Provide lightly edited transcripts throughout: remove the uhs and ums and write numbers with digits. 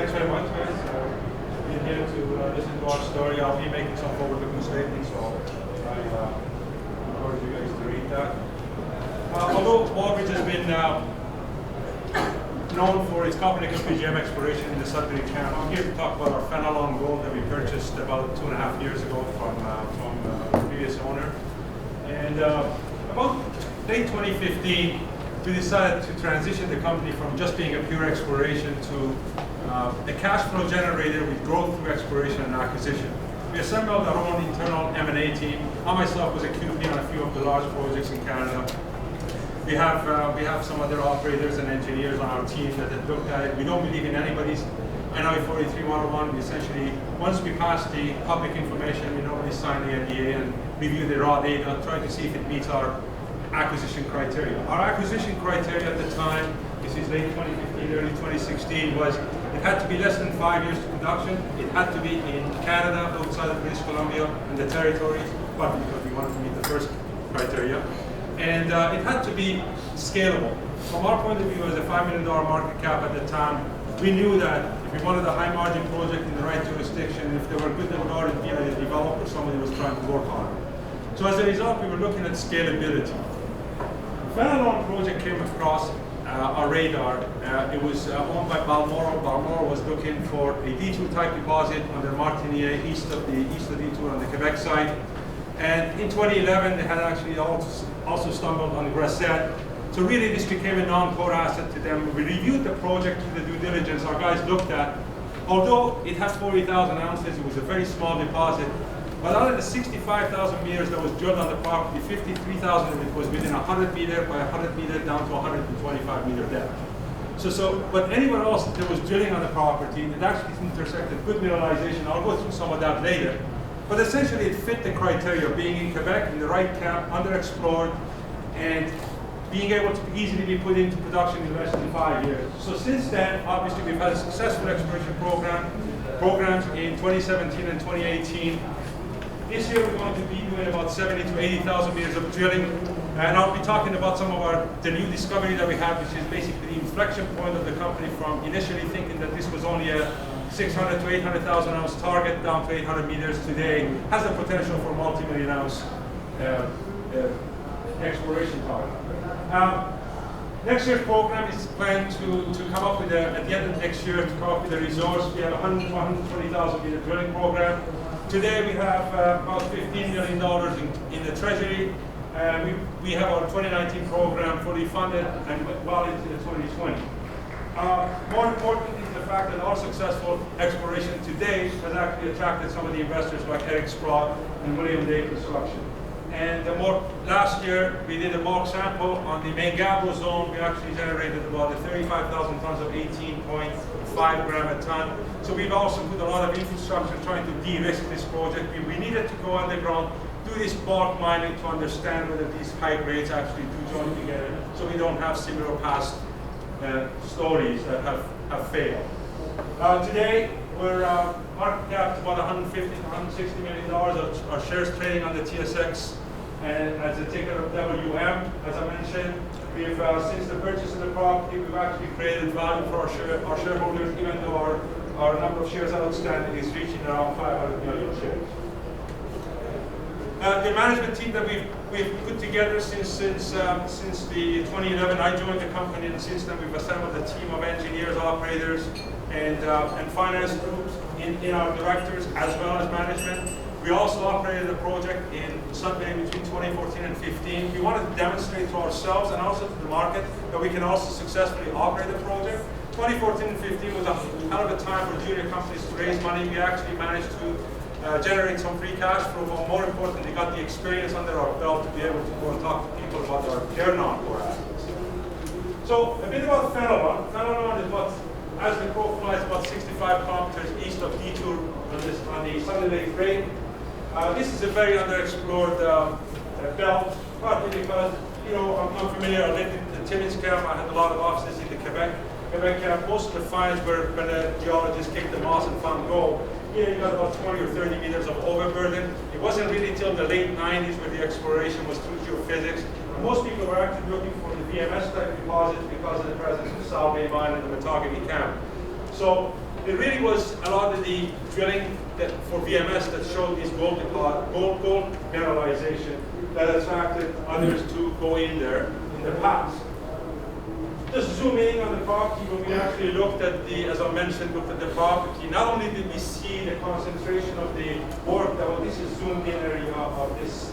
thanks very much, guys. Being here to listen to our story. I'll be making some forward-looking statements, so I encourage you guys to read that. Although Wallbridge has been known for its copper-nickel PGM exploration in the Sudbury camp, I'm here to talk about our Fenelon gold that we purchased about 2.5 years ago from the previous owner. And about late 2015, we decided to transition the company from just being a pure exploration to a cash flow generator with growth through exploration and acquisition. We assembled our own internal M&A team. I myself was a QP on a few of the large projects in Canada. We have some other operators and engineers on our team that have looked at it. We don't believe in anybody's NI 43-101. We essentially, once we pass the public information, we normally sign the NDA and review the raw data, try to see if it meets our acquisition criteria. Our acquisition criteria at the time, this is late 2015, early 2016, was it had to be less than 5 years to production. It had to be in Canada, outside of British Columbia, and the territories, partly because we wanted to meet the first criteria. And it had to be scalable. From our point of view, as a $5 million market cap at the time, we knew that if we wanted a high margin project in the right jurisdiction, if there were good regarded via a developer, somebody was trying to work on it. So as a result, we were looking at scalability. The Fenelon project came across our radar. It was owned by Balmoral. Balmoral was looking for a D2 type deposit on the Martiniere, east of D2 on the Quebec side. And in 2011, they had actually also stumbled on Grasset. So really, this became a non-core asset to them. We reviewed the project through the due diligence our guys looked at. Although it has 40,000 ounces, it was a very small deposit. But out of the 65,000 meters that was drilled on the property, 53,000 of it was within 100 meter by 100 meter down to 125 meter depth. But anywhere else that was drilling on the property, it actually intersected good mineralization. I'll go through some of that later. But essentially, it fit the criteria of being in Quebec, in the right camp, underexplored, and being able to easily be put into production in less than 5 years. So since then, obviously, we've had a successful exploration programs in 2017 and 2018. This year, we're going to be doing about 70 to 80,000 meters of drilling, and I'll be talking about some of the new discovery that we have, which is basically the inflection point of the company from initially thinking that this was only a 600 to 800,000 ounce target down to 800 meters today, has the potential for multi-million ounce exploration target. Next year's program is planned to come up with at the end of next year, to come up with a resource. We have a 100 to 120,000 meter drilling program. Today we have about $15 million in the treasury. We have our 2019 program fully funded and well into the 2020. More important is the fact that our successful exploration to date has actually attracted some of the investors like Eric Sprott and William Day Construction. And last year we did a mock sample on the main Gabo zone. We actually generated about 35,000 tons of 18.5 gram a ton. So we've also put a lot of infrastructure trying to de-risk this project. We needed to go underground, do this bulk mining to understand whether these high grades actually do join together, so we don't have similar past stories that have failed. Today, we're market cap to about 150 to 160 million dollars. Our shares trading on the TSX and as a ticker of WM. As I mentioned, we've since the purchase of the property, we've actually created value for our shareholders, even though our number of shares outstanding is reaching around 500 million shares. The management team that we've put together since the 2011, I joined the company, and since then we've assembled a team of engineers, operators, and finance groups in our directors as well as management. We also operated a project in Sudbury between 2014 and 15. We wanted to demonstrate to ourselves and also to the market that we can also successfully operate a project. 2014 and 15 was a hell of a time for junior companies to raise money. We actually managed to generate some free cash flow, but more importantly, got the experience under our belt to be able to go and talk to people about their non-core assets. So a bit about Fenelon. Fenelon is what, as the crow flies, about 65 kilometers east of Detour on the Sunday Lake Break. This is a very underexplored belt, partly because, I'm familiar. I lived in Timmins camp. I had a lot of offices in the Quebec camp. Most of the finds were when the geologists kicked the moss and found gold. Here you got about 20 or 30 meters of overburden. It wasn't really until the late 90s where the exploration was through geophysics. And most people were actually looking for the VMS type deposits because of the presence of the South Bay mine and the Matagami camp. So it really was a lot of the drilling that for VMS that showed these gold mineralization that attracted others to go in there in the past. Just zooming in on the property, when we actually looked at the, as I mentioned, looked at the property, not only did we see the concentration of the work, that this is zoomed in area of this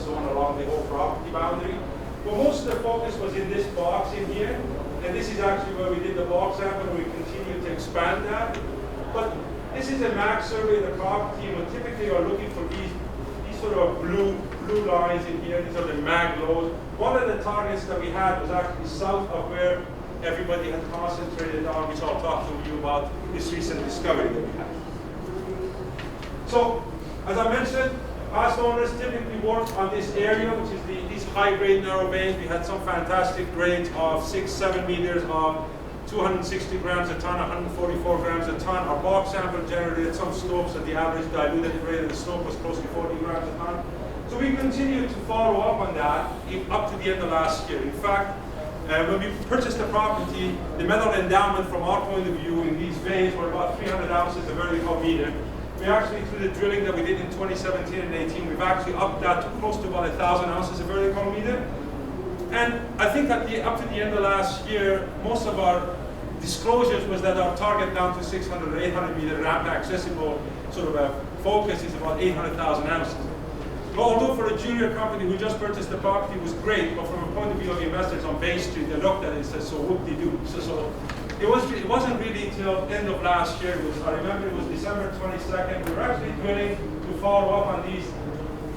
zone along the whole property boundary, but most of the focus was in this box in here, and this is actually where we did the box sample, and we continue to expand that. But this is a max survey of the property, and we typically are looking for these sort of blue lines in here. These are the mag lows. One of the targets that we had was actually south of where everybody had concentrated on, which I'll talk to you about this recent discovery that we had. So, as I mentioned, past owners typically work on this area, which is these high-grade narrow veins. We had some fantastic grades of 6-7 meters of 260 grams a ton, 144 grams a ton. Our box sample generated some slopes that the average diluted grade of the slope was close to 40 grams a ton. So we continued to follow up on that up to the end of last year. In fact, when we purchased the property, the metal endowment from our point of view in these veins were about 300 ounces a vertical meter. We actually, through the drilling that we did in 2017 and 18, we've actually upped that to close to about 1,000 ounces a vertical meter. And I think at up to the end of last year, most of our disclosures was that our target down to 600 or 800 meter ramp accessible sort of a focus is about 800,000 ounces. Although for a junior company who just purchased the property was great, but from a point of view of investors on Bay Street, they looked at it and said, so whoop-de-doo. So it wasn't really till end of last year. I remember it was December 22nd. We were actually drilling to follow up on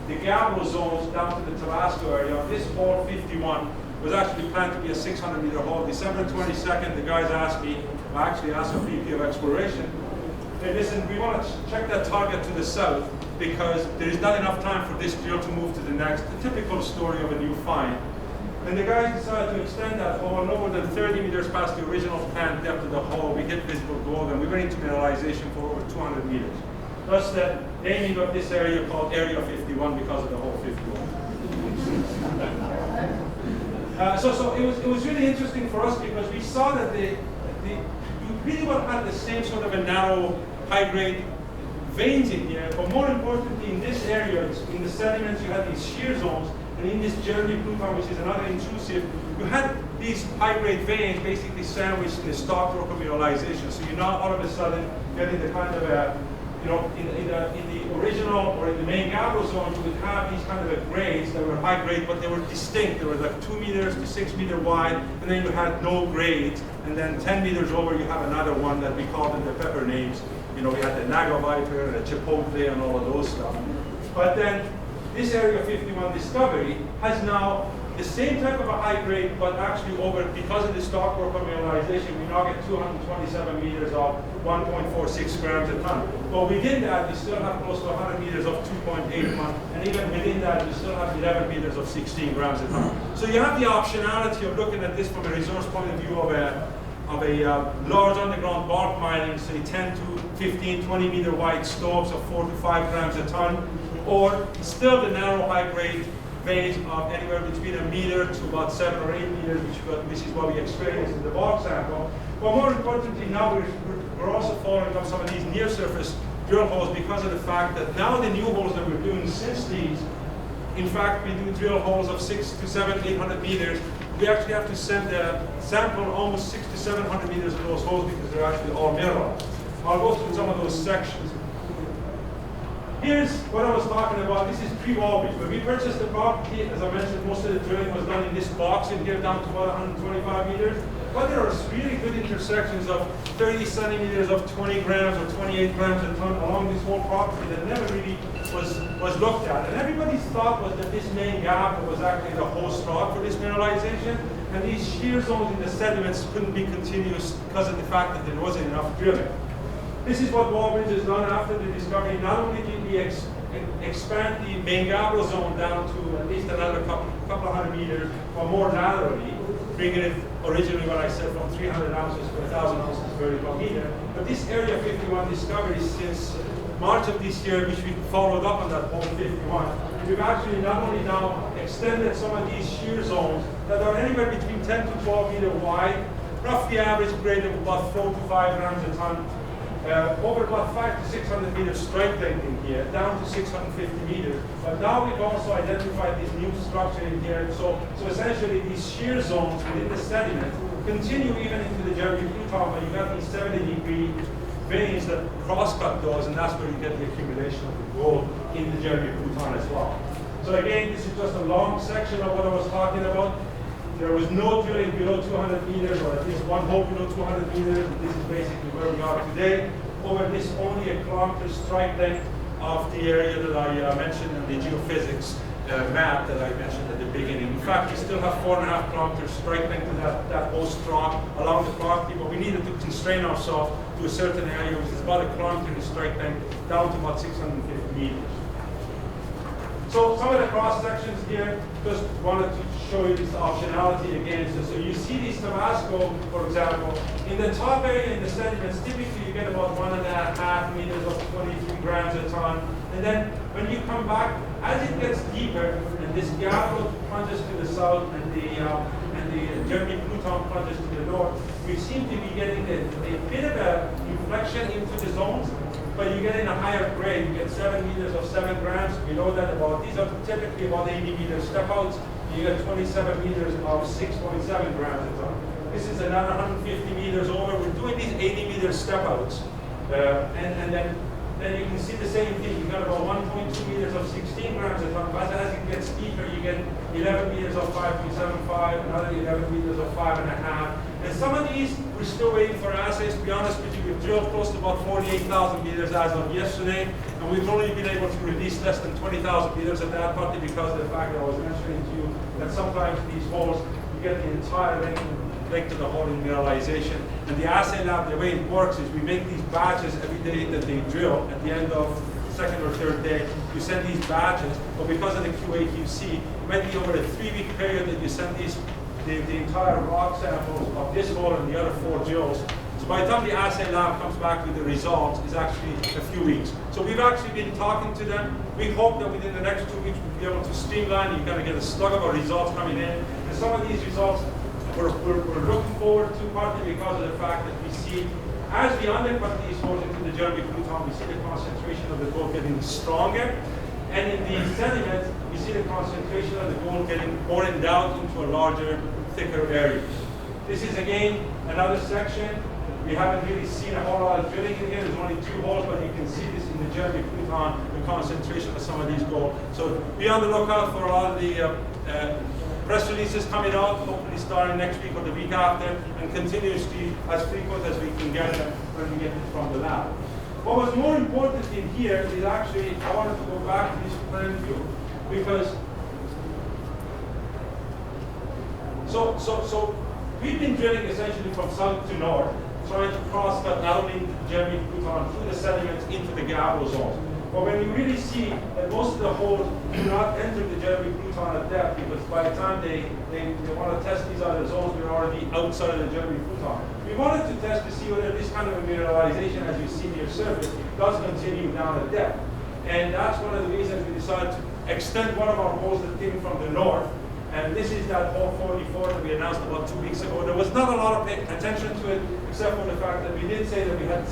the Gabbro zones down to the Tabasco area. This hole 51 was actually planned to be a 600 meter hole. December 22nd, the guys asked me, I actually asked the VP of exploration, hey, listen, we want to check that target to the south because there is not enough time for this drill to move to the next. The typical story of a new find. And the guys decided to extend that hole no more than 30 meters past the original planned depth of the hole. We hit visible gold, and we went into mineralization for over 200 meters. Thus the naming of this area called Area 51 because of the hole 51. So it was really interesting for us because we saw that you really well had the same sort of a narrow, high-grade veins in here, but more importantly, in this area, in the sediments, you had these shear zones, and in this Jeremy Pluton, which is another intrusive, you had these high-grade veins basically sandwiched in the stockwork of mineralization. So you're not all of a sudden getting the kind of a, in the original or in the main Gabbro zone, you would have these kind of grades that were high grade, but they were distinct. They were like 2 meters to 6 meter wide, and then you had no grades, and then 10 meters over you have another one that we called in the pepper names. We had the Naga Viper and the Chipotle and all of those stuff. But then this Area 51 discovery has now the same type of a high grade, but actually over, because of the stockwork of mineralization, we now get 227 meters of 1.46 grams a ton. But within that, we still have close to 100 meters of 2.81, and even within that, we still have 11 meters of 16 grams a ton. So you have the optionality of looking at this from a resource point of view of a large underground bulk mining, say 10 to 15, 20 meter wide stopes of 4 to 5 grams a ton, or still the narrow high grade veins of anywhere between a meter to about 7 or 8 meters, which is what we experienced in the bulk sample. But more importantly, now we're also following up some of these near surface drill holes because of the fact that now the new holes that we're doing since these, in fact, we do drill holes of 6 to 7, 800 meters. We actually have to send a sample almost 6 to 700 meters of those holes because they're actually all mineralized. I'll go through some of those sections. Here's what I was talking about. This is pre-Wallbridge. When we purchased the property, as I mentioned, most of the drilling was done in this box in here down to about 125 meters. But there are really good intersections of 30 centimeters of 20 grams or 28 grams a ton along this whole property that never really was looked at. And everybody's thought was that this main gap was actually the host rock for this mineralization. And these shear zones in the sediments couldn't be continuous because of the fact that there wasn't enough drilling. This is what Wallbridge has done after the discovery. Not only did we expand the main Gabbro zone down to at least another couple of hundred meters or more laterally, bringing it originally what I said from 300 ounces to 1,000 ounces vertical meter. But this Area 51 discovery since March of this year, which we followed up on that hole 51, we've actually not only now extended some of these shear zones that are anywhere between 10 to 12 meter wide, roughly average grade of about 4 to 5 grams a ton. over about 500 to 600 meters strike length in here, down to 650 meters. But now we've also identified this new structure in here. So essentially these shear zones within the sediment continue even into the Jeremy Pluton, but you've got these 70-degree veins that cross-cut those, and that's where you get the accumulation of the gold in the Jeremy Pluton as well. So again, this is just a long section of what I was talking about. There was no drilling below 200 meters, or at least one hole below 200 meters, and this is basically where we are today. Over this only a kilometer strike length of the area that I mentioned in the geophysics map that I mentioned at the beginning. In fact, we still have 4.5 kilometers strike length to that whole strong along the property, but we needed to constrain ourselves to a certain area, which is about a kilometer in strike length, down to about 650 meters. So some of the cross sections here, just wanted to show you this optionality again. So you see these Tabasco, for example, in the top area in the sediments, typically you get about 1.5 meters of 23 grams a ton. And then when you come back, as it gets deeper, and this Gabbro plunges to the south, and the Jeremy Pluton plunges to the north, we seem to be getting a bit of a inflection into the zones. But you get in a higher grade, you get 7 meters of 7 grams. We know that these are typically about 80 meter step outs. You get 27 meters of 6.7 grams a ton. This is another 150 meters over. We're doing these 80 meter step outs. And then you can see the same thing. You got about 1.2 meters of 16 grams a ton. But as it gets deeper, you get 11 meters of 5.75, another 11 meters of 5.5. And some of these, we're still waiting for assays. To be honest with you, we've drilled close to about 48,000 meters as of yesterday, and we've only been able to release less than 20,000 meters of that, partly because of the fact that I was mentioning to you that sometimes these holes, you get the entire length of the hole in mineralization. And the assay lab, the way it works is we make these batches every day that they drill. At the end of the second or third day, you send these batches, but because of the QA/QC, it might be over a 3-week period that you send these the entire rock samples of this hole and the other 4 drills. So by the time the assay lab comes back with the results, it's actually a few weeks. So we've actually been talking to them. We hope that within the next 2 weeks we'll be able to streamline. You're going to get a slug of our results coming in. And some of these results we're looking forward to, partly because of the fact that we see, as we undercut these holes into the Jeremy Pluton, we see the concentration of the gold getting stronger. And in the sediment, we see the concentration of the gold getting more endowed into a larger, thicker area. This is again another section. We haven't really seen a whole lot of drilling in here. There's only 2 holes, but you can see this in the Jeremy Pluton, the concentration of some of these gold. So be on the lookout for a lot of the press releases coming out, hopefully starting next week or the week after, and continuously as frequent as we can get them when we get it from the lab. What was more important in here is actually, I wanted to go back to this plan view, because so we've been drilling essentially from south to north, trying to cross-cut not only the Jeremy Pluton through the sediments into the Gabbro zone. But when you really see that most of the holes do not enter the Jeremy Pluton at depth, because by the time they want to test these other zones, we're already outside of the Jeremy Pluton. We wanted to test to see whether this kind of mineralization, as you see near surface, does continue down at depth. And that's one of the reasons we decided to extend one of our holes that came from the north. And this is that hole 44 that we announced about 2 weeks ago. There was not a lot of attention to it, except for the fact that we did say that we had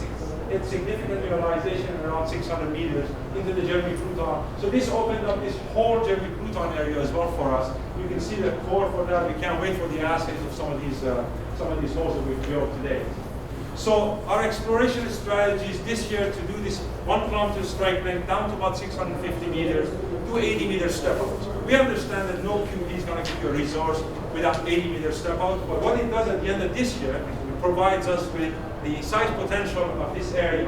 significant mineralization around 600 meters into the Jeremy Pluton. So this opened up this whole Jeremy Pluton area as well for us. You can see the core for that. We can't wait for the assays of some of these holes that we've drilled today. So our exploration strategies this year to do this 1 kilometer strike length down to about 650 meters, do 80 meter step outs. We understand that no QD is going to give you a resource without 80 meter step out, but what it does at the end of this year, it provides us with the size potential of this area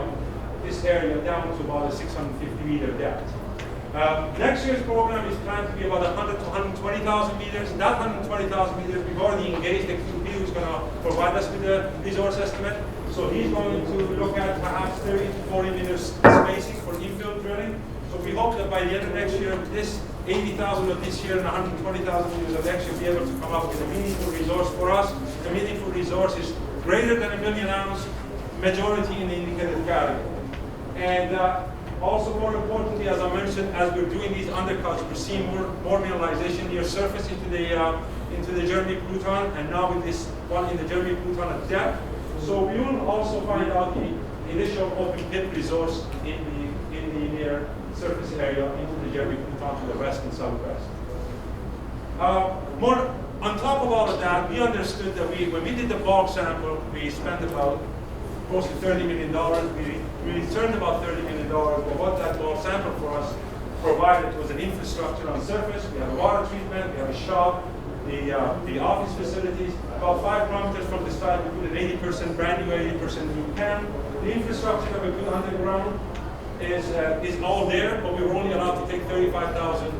down to about a 650 meter depth. Next year's program is planned to be about 100 to 120,000 meters. That 120,000 meters, we've already engaged the QP who's going to provide us with the resource estimate. So he's going to look at perhaps 30 to 40 meters spacing for infill drilling. So we hope that by the end of next year, this 80,000 of this year and 120,000 meters of next year, be able to come up with a meaningful resource for us. The meaningful resource is greater than 1 million ounce, majority in the indicated category. And also more importantly, as I mentioned, as we're doing these undercuts, we're seeing more mineralization near surface into the Jeremy Pluton, and now with this one in the Jeremy Pluton at depth. So we will also find out the initial open pit resource in the near surface area into the area we put on to the west and southwest. More on top of all of that, we understood that when we did the bulk sample, we spent about close to $30 million. We returned about $30 million, but what that bulk sample for us provided was an infrastructure on surface. We have a water treatment, we have a shop, the office facilities. About 5 kilometers from the site, we put an 80% brand new, 80% new camp. The infrastructure that we put underground is all there, but we were only allowed to take 35,000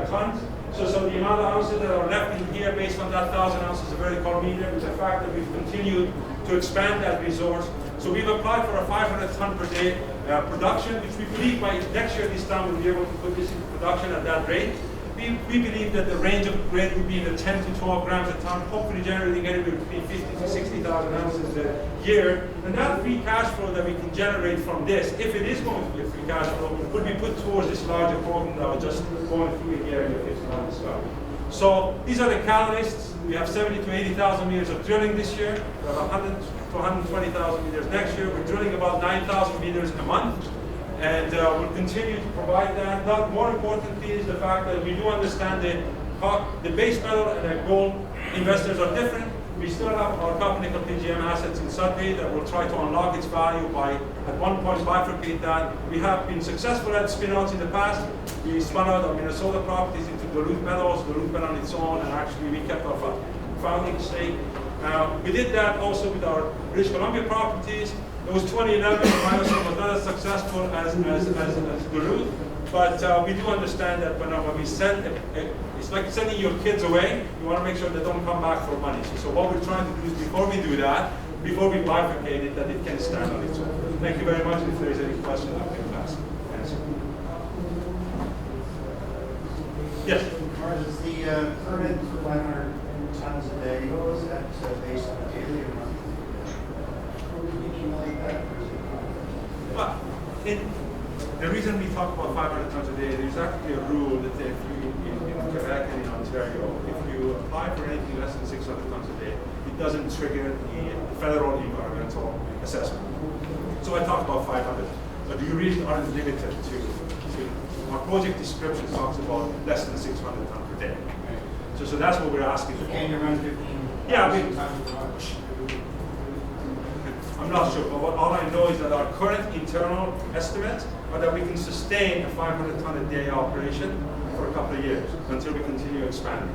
tons. So the amount of ounces that are left in here based on that 1,000 ounces of vertical meter is the fact that we've continued to expand that resource. So we've applied for a 500 ton per day production, which we believe by next year this time we'll be able to put this into production at that rate. We believe that the range of grade would be in the 10 to 12 grams a ton, hopefully generating anywhere between 50 to 60,000 ounces a year. And that free cash flow that we can generate from this, if it is going to be a free cash flow, would be put towards this larger program that I was just going through in the area of 51 as well. So these are the catalysts. We have 70 to 80,000 meters of drilling this year. We have 100 to 120,000 meters next year. We're drilling about 9,000 meters a month. And we'll continue to provide that. Not more importantly is the fact that we do understand the base metal and the gold investors are different. We still have our copper nickel PGM assets in Sudbury that will try to unlock its value by at one point bifurcate that. We have been successful at spin-outs in the past. We spun out our Minnesota properties into Duluth Metals, Duluth went on its own, and actually we kept our founding stake. We did that also with our British Columbia properties. It was 2011, Milestone was not as successful as Duluth, but we do understand that when we send, it's like sending your kids away, you want to make sure they don't come back for money. So what we're trying to do is before we do that, before we bifurcate it, that it can stand on its own. Thank you very much. If there's any questions, I can answer. Yes? Is the permit for 500 tons a day, is that based on a daily or monthly? Well, the reason we talk about 500 tons a day, there's actually a rule that if you, in Quebec and in Ontario, if you apply for anything less than 600 tons a day, it doesn't trigger the federal environmental assessment. So I talk about 500, but you really aren't limited to our project description talks about less than 600 tons per day. So that's what we're asking for. Can you run 15? Yeah, I'm not sure, but all I know is that our current internal estimates are that we can sustain a 500 ton a day operation for a couple of years until we continue expanding.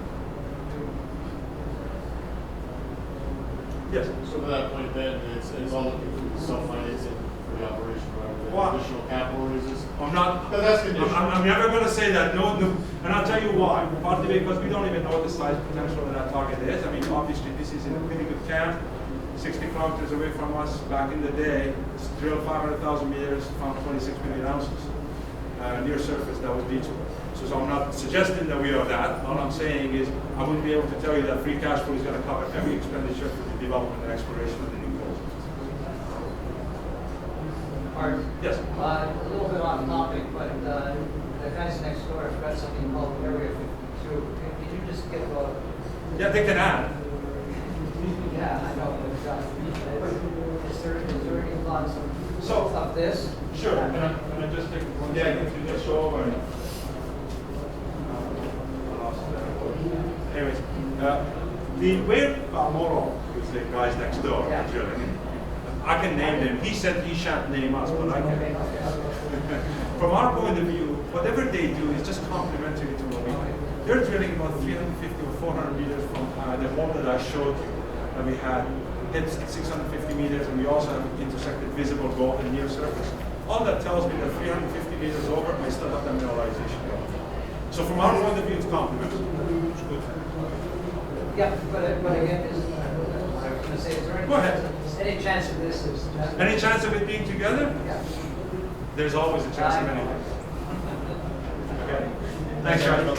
Yes? So to that point then, it's all looking for self-financing for the operation, right? Well, additional capital raises? I'm never going to say that, no, and I'll tell you why. Partly because we don't even know what the size potential of that target is. I mean, obviously this is in a pretty good camp. 60 kilometers away from us back in the day, drilled 500,000 meters, found 26 million ounces near surface that was beachable. So I'm not suggesting that we are that. All I'm saying is I wouldn't be able to tell you that free cash flow is going to cover every expenditure for the development and exploration of the new gold. Art, yes? A little bit off topic, but the guys next door have got something called Area 52. Can you just give a... Yeah, they can add. Yeah, I know, but is there any thoughts of this? Sure. Can I just take one second to just show over? Anyways, the way Balmoral is the guys next door, drilling. I can name them. He said he shan't name us, but I can. From our point of view, whatever they do is just complementary to what we do. They're drilling about 350 or 400 meters from the hole that I showed you. And we had hit 650 meters, and we also have intersected visible gold and near surface. All that tells me that 350 meters over, I still have that mineralization. So from our point of view, it's complementary. It's good. Yeah, but again, I was going to say, is there any chance of this? Any chance of it being together? Yeah. There's always a chance of anything. Okay. Thanks, Charlie.